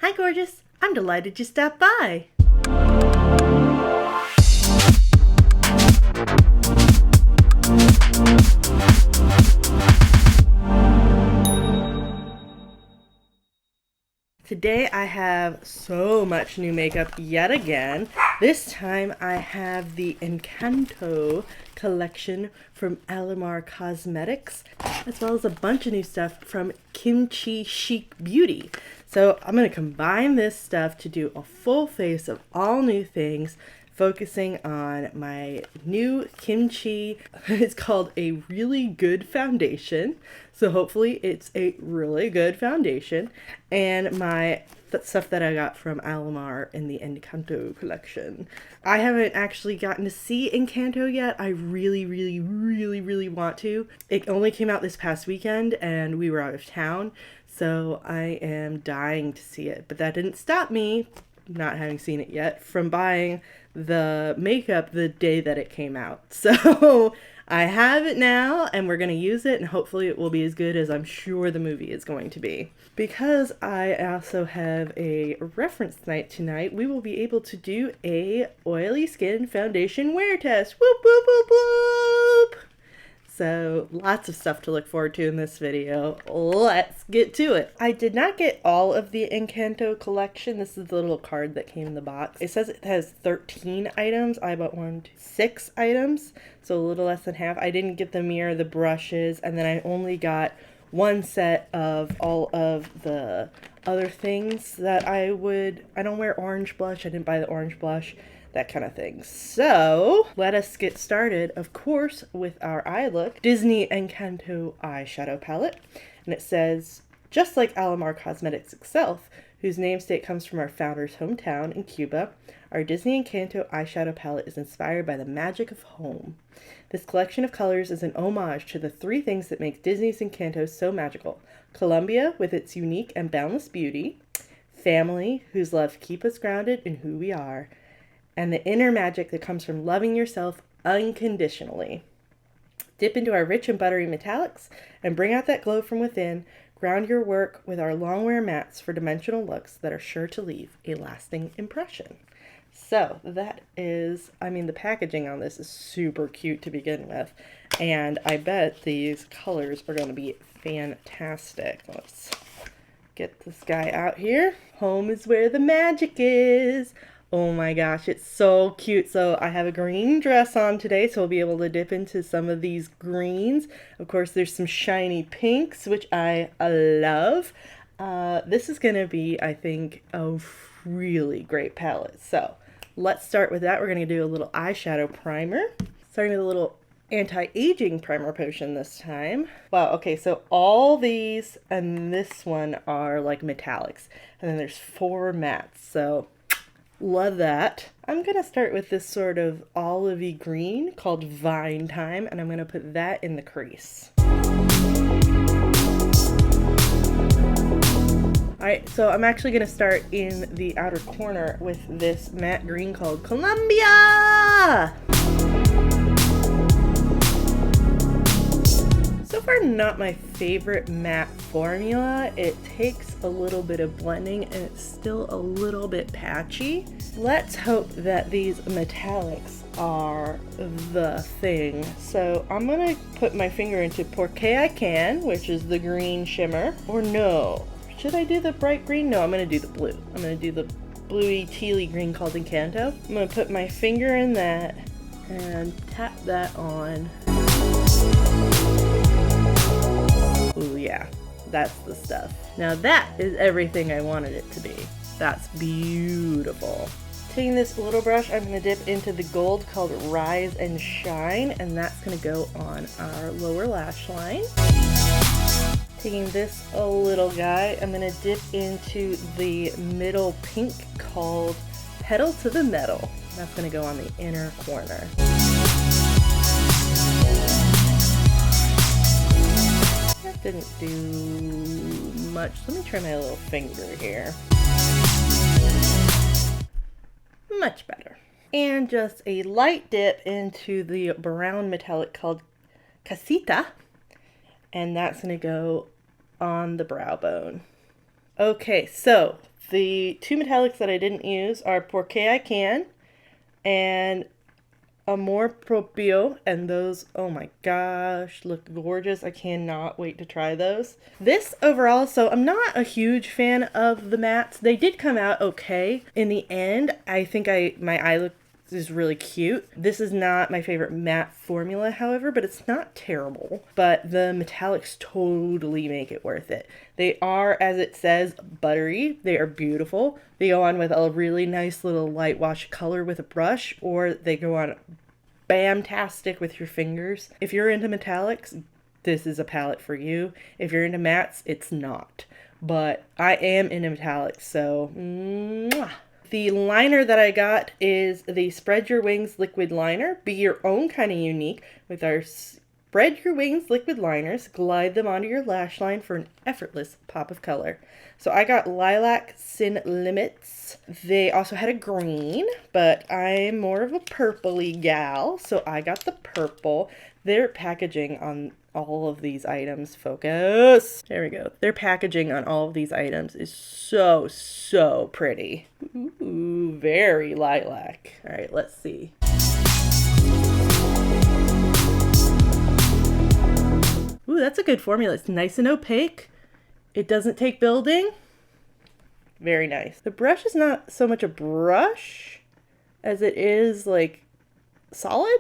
Hi gorgeous, I'm delighted you stopped by. Today I have so much new makeup yet again. This time I have the Encanto collection from Alamar Cosmetics, as well as a bunch of new stuff from KimChi Chic Beauty. So I'm going to combine this stuff to do a full face of all new things, focusing on my new KimChi. It's called a really good foundation. So hopefully it's a really good foundation. And my stuff that I got from Alamar in the Encanto collection. I haven't actually gotten to see Encanto yet. I really want to. It only came out this past weekend and we were out of town. So I am dying to see it. But that didn't stop me, not having seen it yet, from buying the makeup the day that it came out. So I have it now and we're going to use it, and hopefully it will be as good as I'm sure the movie is going to be. Because I also have a reference night tonight, we will be able to do a oily skin foundation wear test. Whoop whoop whoop whoop. So lots of stuff to look forward to in this video. Let's get to it. I did not get all of the Encanto collection. This is the little card that came in the box. It says it has 13 items. I bought 6 items, so a little less than half. I didn't get the mirror, the brushes, and then I only got one set of all of the other things that I don't wear orange blush. I didn't buy the orange blush. That kind of thing. So let us get started, of course, with our eye look. Disney Encanto eyeshadow palette. And it says, just like Alamar Cosmetics itself, whose namesake comes from our founder's hometown in Cuba, our Disney Encanto eyeshadow palette is inspired by the magic of home. This collection of colors is an homage to the 3 things that make Disney's Encanto so magical. Colombia, with its unique and boundless beauty. Family, whose love keep us grounded in who we are. And the inner magic that comes from loving yourself unconditionally. Dip into our rich and buttery metallics and bring out that glow from within. Ground your work with our Longwear mattes for dimensional looks that are sure to leave a lasting impression. So that is, the packaging on this is super cute to begin with. And I bet these colors are going to be fantastic. Let's get this guy out here. Home is where the magic is. Oh my gosh, it's so cute. So I have a green dress on today, so we'll be able to dip into some of these greens. Of course, there's some shiny pinks, which I love. This is going to be, I think, a really great palette. So let's start with that. We're going to do a little eyeshadow primer. Starting with a little anti-aging primer potion this time. Wow, okay, so all these and this one are like metallics. And then there's 4 mattes, so love that. I'm going to start with this sort of olivey green called Vine Time, and I'm going to put that in the crease. Alright, so I'm actually going to start in the outer corner with this matte green called Colombia! So far, not my favorite matte formula. It takes a little bit of blending and it's still a little bit patchy. Let's hope that these metallics are the thing. So I'm gonna put my finger into Porque I Can, which is the green shimmer. Or no, should I do the bright green? No, I'm gonna do the blue. I'm gonna do the bluey tealy green called Encanto. I'm gonna put my finger in that and tap that on. Ooh, yeah, that's the stuff. Now that is everything I wanted it to be. That's beautiful. Taking this little brush, I'm going to dip into the gold called Rise and Shine, and that's going to go on our lower lash line. Taking this little guy, I'm going to dip into the middle pink called Pedal to the Metal. That's going to go on the inner corner. Didn't do much. Let me try my little finger here. Much better. And just a light dip into the brown metallic called Casita. And that's going to go on the brow bone. Okay, so The two metallics that I didn't use are Porque I Can and Amor Propio, and those, oh my gosh, look gorgeous. I cannot wait to try those. This overall, so I'm not a huge fan of the mattes. They did come out okay. In the end, I think my eye look is really cute. This is not my favorite matte formula, however, but it's not terrible. But the metallics totally make it worth it. They are, as it says, buttery. They are beautiful. They go on with a really nice little light wash color with a brush, or they go on bam-tastic with your fingers. If you're into metallics, this is a palette for you. If you're into mattes, it's not. But I am into metallics, so mwah. The liner that I got is the Spread Your Wings liquid liner. Be your own kind of unique with our Spread Your Wings liquid liners. Glide them onto your lash line for an effortless pop of color. So I got Lilac Sin Limits. They also had a green, but I'm more of a purpley gal, so I got the purple. Their packaging on all of these items, focus. There we go. Their packaging on all of these items is so pretty. Ooh, very lilac. All right, let's see. Ooh, that's a good formula. It's nice and opaque. It doesn't take building. Very nice. The brush is not so much a brush as it is like solid,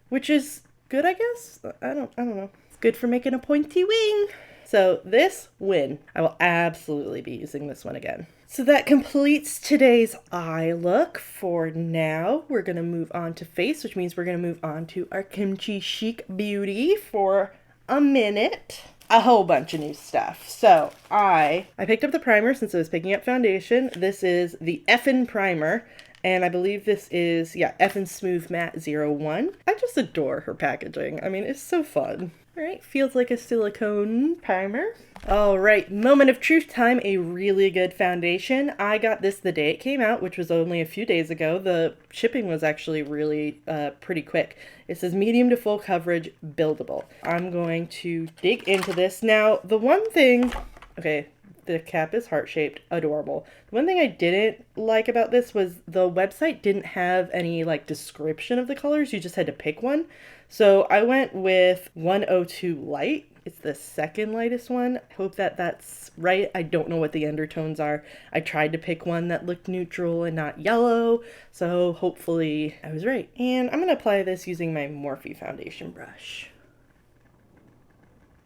which is good, I guess. I don't know. It's good for making a pointy wing. So this win. I will absolutely be using this one again. So that completes today's eye look. For now, we're going to move on to face, which means we're going to move on to our KimChi Chic Beauty for a minute. A whole bunch of new stuff. So I picked up the primer since I was picking up foundation. This is the Effin' Primer. And I believe this is, yeah, Effin' Smooth Matte 01. I just adore her packaging. I mean, it's so fun. All right, feels like a silicone primer. All right, moment of truth time, a really good foundation. I got this the day it came out, which was only a few days ago. The shipping was actually really pretty quick. It says medium to full coverage, buildable. I'm going to dig into this. Now, the one thing, okay, the cap is heart-shaped, adorable. The one thing I didn't like about this was the website didn't have any like description of the colors. You just had to pick one. So I went with 102 Light. It's the second lightest one. I hope that that's right. I don't know what the undertones are. I tried to pick one that looked neutral and not yellow. So hopefully I was right. And I'm going to apply this using my Morphe foundation brush.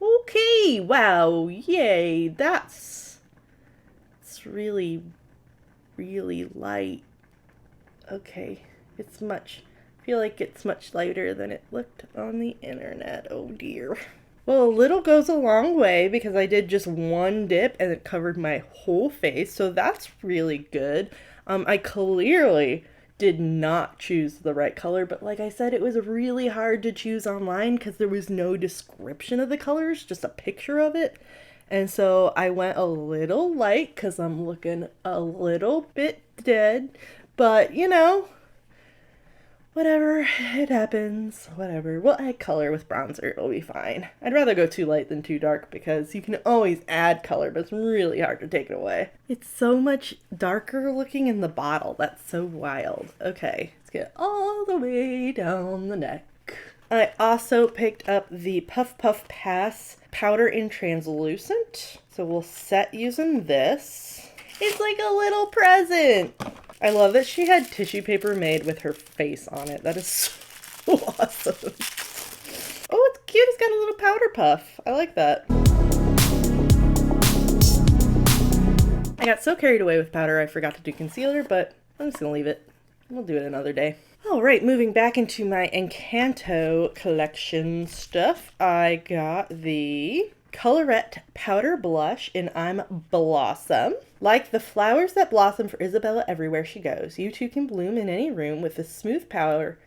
Okay, wow, yay, that's really light. Okay, I feel like it's much lighter than it looked on the internet. Oh dear. Well, a little goes a long way because I did just one dip and it covered my whole face, so that's really good. I clearly did not choose the right color, but like I said, it was really hard to choose online because there was no description of the colors, just a picture of it. And so I went a little light because I'm looking a little bit dead, but you know, whatever, it happens, whatever. We'll add color with bronzer, it'll be fine. I'd rather go too light than too dark because you can always add color, but it's really hard to take it away. It's so much darker looking in the bottle, that's so wild. Okay, let's get all the way down the neck. I also picked up the Puff Puff Pass powder in translucent, so we'll set using this. It's like a little present. I love that she had tissue paper made with her face on it. That is so awesome. Oh, it's cute. It's got a little powder puff. I like that. I got so carried away with powder I forgot to do concealer, but I'm just gonna leave it. We'll do it another day. All right, moving back into my Encanto collection stuff, I got the Colorette Powder Blush in I'm Blossom. Like the flowers that blossom for Isabella everywhere she goes, you too can bloom in any room with the smooth powder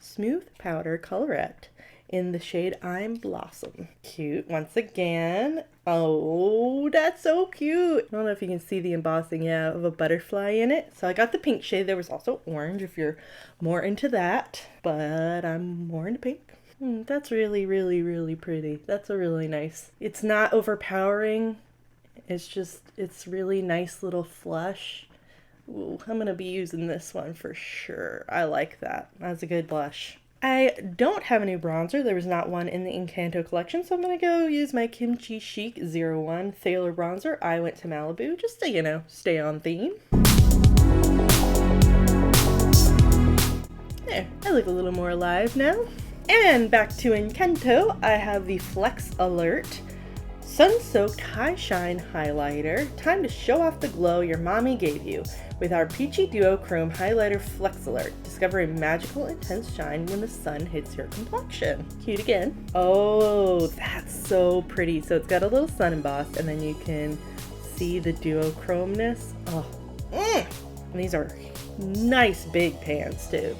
colorette in the shade I'm Blossom. Cute once again. Oh, that's so cute. I don't know if you can see the embossing, of a butterfly in it. So I got the pink shade. There was also orange if you're more into that, but I'm more into pink. That's really pretty. That's a really nice. It's not overpowering. It's really nice little flush. Ooh, I'm gonna be using this one for sure. I like that. That's a good blush. I don't have a new bronzer. There was not one in the Encanto collection, so I'm gonna go use my KimChi Chic 01 Thaler bronzer. I went to Malibu just to, you know, stay on theme. There, I look a little more alive now. And back to Encanto, I have the Flex Alert Sun-Soaked High Shine Highlighter. Time to show off the glow your mommy gave you with our Peachy Duochrome Highlighter Flex Alert. Discover a magical, intense shine when the sun hits your complexion. Cute again. Oh, that's so pretty. So it's got a little sun embossed, and then you can see the duochromeness. Oh, and these are nice big pans too.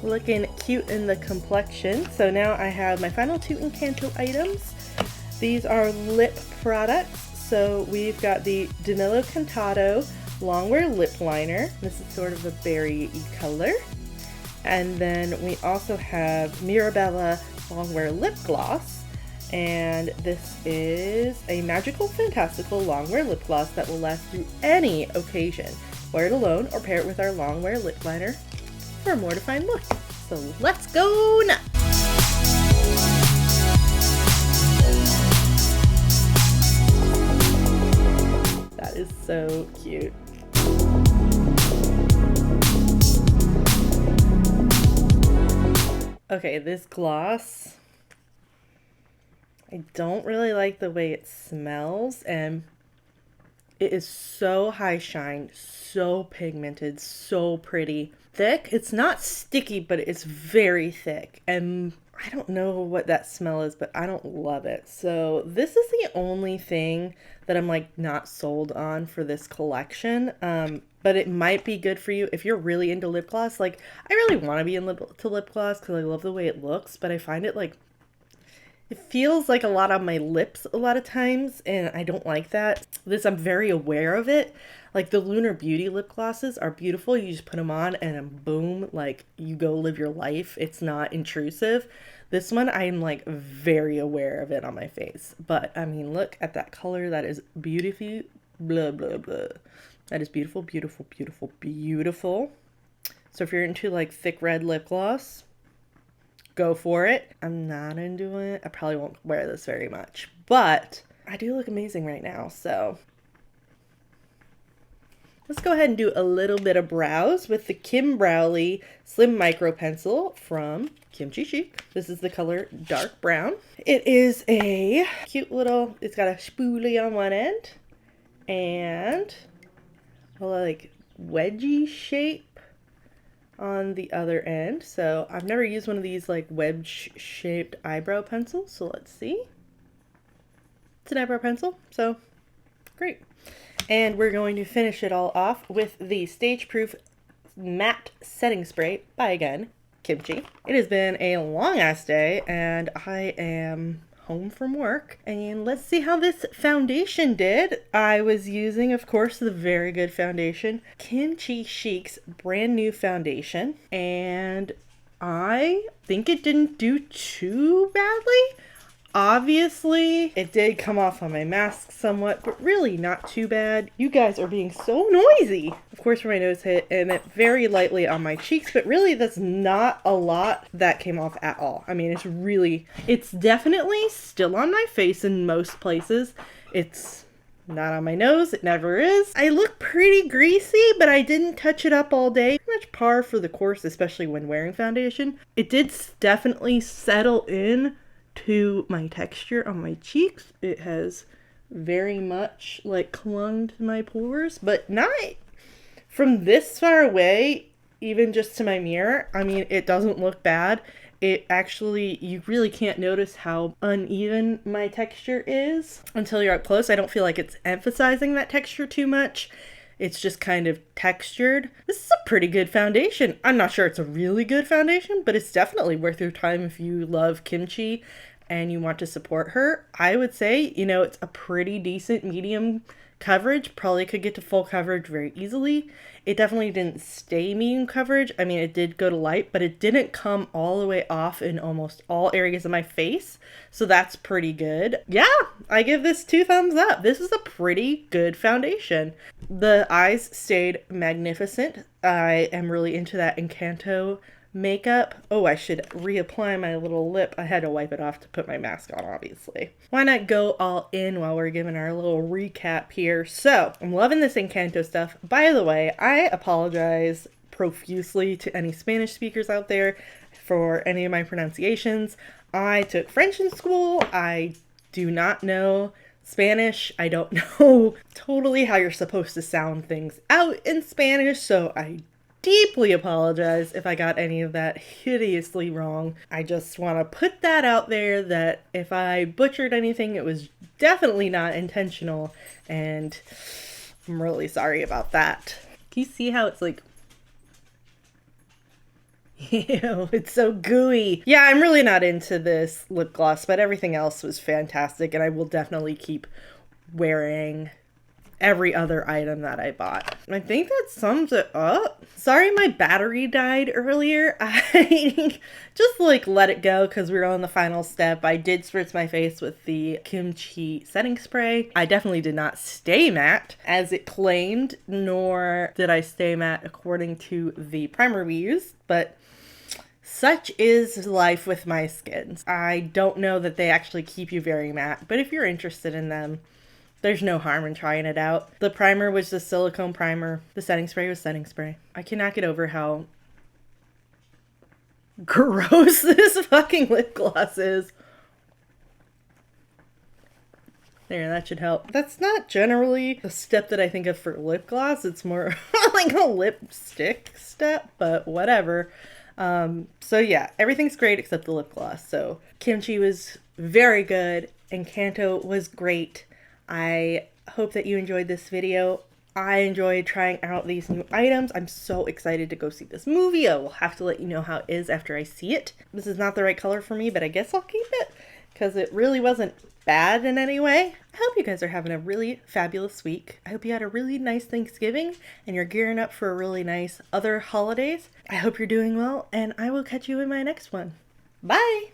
Looking cute in the complexion. So now I have my final two Encanto items. These are lip products. So we've got the Danilo Cantato Longwear Lip Liner. This is sort of a berry-y color. And then we also have Mirabella Longwear Lip Gloss. And this is a magical, fantastical Longwear lip gloss that will last through any occasion. Wear it alone or pair it with our Longwear lip liner for a more defined look. So let's go nuts! That is so cute. Okay, this gloss, I don't really like the way it smells, and it is so high shine, so pigmented, so pretty. Thick. It's not sticky, but it's very thick. And I don't know what that smell is, but I don't love it. So this is the only thing that I'm like not sold on for this collection. But it might be good for you if you're really into lip gloss. Like, I really want to be into lip gloss because I love the way it looks, but I find it like, it feels like a lot on my lips a lot of times, and I don't like that. This, I'm very aware of it. Like the Lunar Beauty lip glosses are beautiful. You just put them on and boom, like you go live your life. It's not intrusive. This one, I'm like very aware of it on my face. But I mean, look at that color. That is beautiful. Blah, blah, blah. That is beautiful, beautiful, beautiful, beautiful. So if you're into like thick red lip gloss, go for it. I'm not into it. I probably won't wear this very much, but I do look amazing right now. So let's go ahead and do a little bit of brows with the Kim Browley Slim Micro Pencil from KimChi Chic. This is the color Dark Brown. It is a cute little, it's got a spoolie on one end and a like wedgie shape on the other end. So I've never used one of these like wedge shaped eyebrow pencils. So let's see. It's an eyebrow pencil. So great. And we're going to finish it all off with the Stage Proof Matte Setting Spray by, again, KimChi. It has been a long ass day and I am home from work, and let's see how this foundation did. I was using, of course, the very good foundation, KimChi Chic's brand new foundation, and I think it didn't do too badly. Obviously, it did come off on my mask somewhat, but really not too bad. You guys are being so noisy. Of course, where my nose hit, and it very lightly on my cheeks, but really that's not a lot that came off at all. I mean, it's definitely still on my face in most places. It's not on my nose. It never is. I look pretty greasy, but I didn't touch it up all day. Pretty much par for the course, especially when wearing foundation. It did definitely settle in to my texture on my cheeks. It has very much like clung to my pores, but not from this far away, even just to my mirror. I mean, it doesn't look bad. It actually, you really can't notice how uneven my texture is until you're up close. I don't feel like it's emphasizing that texture too much. It's just kind of textured. This is a pretty good foundation. I'm not sure it's a really good foundation, but it's definitely worth your time if you love KimChi and you want to support her. I would say, you know, it's a pretty decent medium coverage. Probably could get to full coverage very easily. It definitely didn't stay medium coverage. I mean, it did go to light, but it didn't come all the way off in almost all areas of my face. So that's pretty good. Yeah, I give this 2 thumbs up. This is a pretty good foundation. The eyes stayed magnificent. I am really into that Encanto makeup. Oh, I should reapply my little lip. I had to wipe it off to put my mask on, obviously. Why not go all in while we're giving our little recap here? So, I'm loving this Encanto stuff. By the way, I apologize profusely to any Spanish speakers out there for any of my pronunciations. I took French in school. I do not know Spanish. I don't know totally how you're supposed to sound things out in Spanish, so I deeply apologize if I got any of that hideously wrong. I just want to put that out there that if I butchered anything, it was definitely not intentional, and I'm really sorry about that. Can you see how it's like, ew, it's so gooey. Yeah, I'm really not into this lip gloss, but everything else was fantastic, and I will definitely keep wearing every other item that I bought. I think that sums it up. Sorry my battery died earlier. I just like let it go because we were on the final step. I did spritz my face with the KimChi setting spray. I definitely did not stay matte as it claimed, nor did I stay matte according to the primer we used, but such is life with my skins. I don't know that they actually keep you very matte, but if you're interested in them, there's no harm in trying it out. The primer was the silicone primer. The setting spray was setting spray. I cannot get over how gross this fucking lip gloss is. There, that should help. That's not generally a step that I think of for lip gloss. It's more like a lipstick step, but whatever. So yeah, everything's great except the lip gloss. So KimChi was very good. Encanto was great. I hope that you enjoyed this video. I enjoyed trying out these new items. I'm so excited to go see this movie. I will have to let you know how it is after I see it. This is not the right color for me, but I guess I'll keep it because it really wasn't bad in any way. I hope you guys are having a really fabulous week. I hope you had a really nice Thanksgiving and you're gearing up for a really nice other holidays. I hope you're doing well, and I will catch you in my next one. Bye!